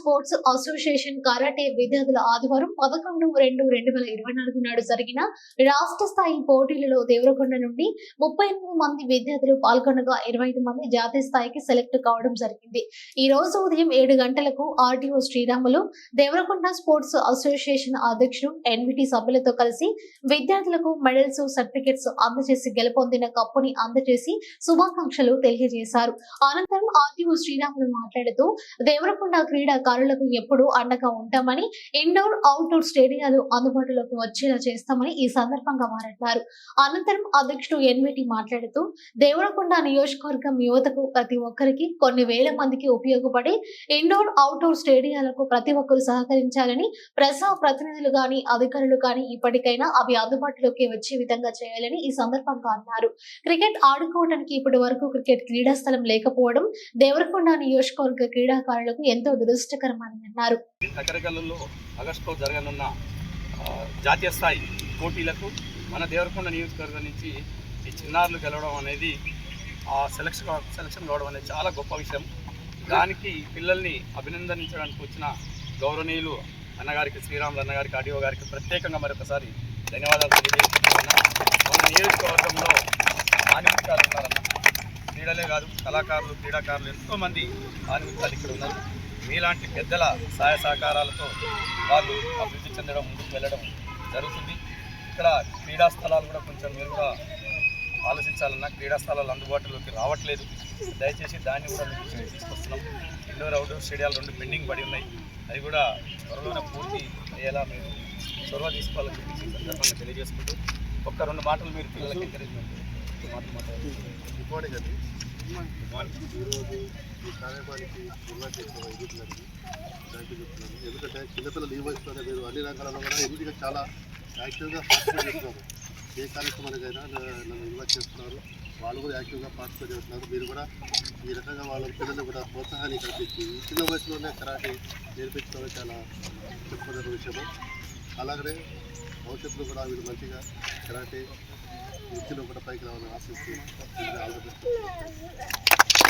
Sports association karate విద్యార్థుల ఆదివారం 11/2/2024 నాడు జరిగిన రాష్ట్ర స్థాయి పోటీలలో దేవరకొండ నుండి 38 మంది విద్యార్థులు పాల్గొనగా 25 మంది జాతీయ స్థాయికి సెలెక్ట్ కావడం జరిగింది. ఈ రోజు ఉదయం 7 గంటలకు RTO Sriramulu Devarakonda sports association అధ్యక్షుడు ఎన్విటి సభ్యులతో కలిసి విద్యార్థులకు మెడల్స్, సర్టిఫికెట్స్ అందజేసి గెలుపొందిన కప్పుని అందజేసి శుభాకాంక్షలు తెలియజేశారు. అనంతరం ఆర్టీఓ శ్రీరాములు మాట్లాడుతూ దేవరకొండ క్రీడాకారులకు ఎప్పుడూ అండగా ఉంటామని, ఇండోర్, అవుట్డోర్ స్టేడియాలు అందుబాటులోకి వచ్చేలా చేస్తామని ఈ సందర్భంగా మాట్లాడారు. అనంతరం అధ్యక్షుడు ఎన్విటి మాట్లాడుతూ దేవరకొండ నియోజకవర్గం యువతకు ప్రతి ఒక్కరికి కొన్ని వేల మందికి ఉపయోగపడే ఇండోర్, అవుట్డోర్ స్టేడియాలకు ప్రతి ఒక్కరు సహకరించాలని, ప్రజా ప్రతినిధులు గాని అధికారులు గాని ఇప్పటికైనా అవి అందుబాటులోకి వచ్చే విధంగా చేయాలని ఈ సందర్భంగా అన్నారు. క్రికెట్ ఆడుకోవడానికి ఇప్పటి వరకు క్రికెట్ క్రీడా స్థలం లేకపోవడం దేవరకొండ నియోజకవర్గ క్రీడాకారులకు ఎంతో దురదృష్టకరమని అన్నారు. ఆగస్టులో జరగనున్న జాతీయ స్థాయి పోటీలకు మన దేవరకొండ నియోజకవర్గం నుంచి ఈ చిన్నారులు గెలవడం అనేది సెలక్షన్ కావడం అనేది చాలా గొప్ప విషయం. దానికి పిల్లల్ని అభినందించడానికి వచ్చిన గౌరవనీయులు అన్నగారికి, శ్రీరాములు అన్నగారికి, ఆర్డీఓ గారికి ప్రత్యేకంగా మరొకసారి ధన్యవాదాలు తెలియజేస్తున్నాను. మన నియోజకవర్గంలో ఆనిముత్యాలు ఉన్నారన్న, క్రీడలే కాదు కళాకారులు, క్రీడాకారులు ఎంతోమంది ఆనిముత్యాలు ఇక్కడ ఉన్నారు. మీలాంటి పెద్దల సహాయ సహకారాలతో వాళ్ళు అభివృద్ధి చెందడం, ముందుకు వెళ్ళడం జరుగుతుంది. ఇక్కడ క్రీడా స్థలాలు కూడా కొంచెం మీరు కూడా ఆలోచించాలన్నా, క్రీడా స్థలాలు అందుబాటులోకి రావట్లేదు. దయచేసి దాన్ని కూడా మేము తీసుకొస్తున్నాం. ఇండోర్, అవుట్డోర్ స్టేడియాలు 2 పెండింగ్ పడి ఉన్నాయి. అవి కూడా త్వరలోనే పూర్తి అయ్యేలా మీరు చొరవ తీసుకోవాలని చెప్పి ఈ సందర్భంగా తెలియజేసుకుంటూ ఒక్క 2 మాటలు మీరు పిల్లలకి ఎంకరేజ్మెంట్ ఈరోజు ఈ కార్యక్రమానికి చెప్తున్నాను. ఎందుకంటే చిన్నపిల్లలు ఈ వయసులోనే మీరు అన్ని రంగాలలో కూడా ఎందుకంటే చాలా యాక్టివ్గా పార్టిసిపేట్ చేస్తున్నారు. ఏ కార్యక్రమానికైనా నన్ను ఇన్వైట్ చేస్తున్నారు. వాళ్ళు కూడా యాక్టివ్గా పార్టిసిపేట్ చేస్తున్నారు. మీరు కూడా ఈ రకంగా వాళ్ళ పిల్లలు కూడా ప్రోత్సాహాన్ని కల్పించి ఈ చిన్న వయసులోనే కరాటే నేర్పించడం చాలా చెప్పుకున్న విషయము. అలాగనే భవిష్యత్తులో కూడా వీళ్ళు మంచిగా కరాటే వృత్తిలో కూడా పైకి రావాలని ఆశిస్తూ ఆలోచిస్తున్నారు.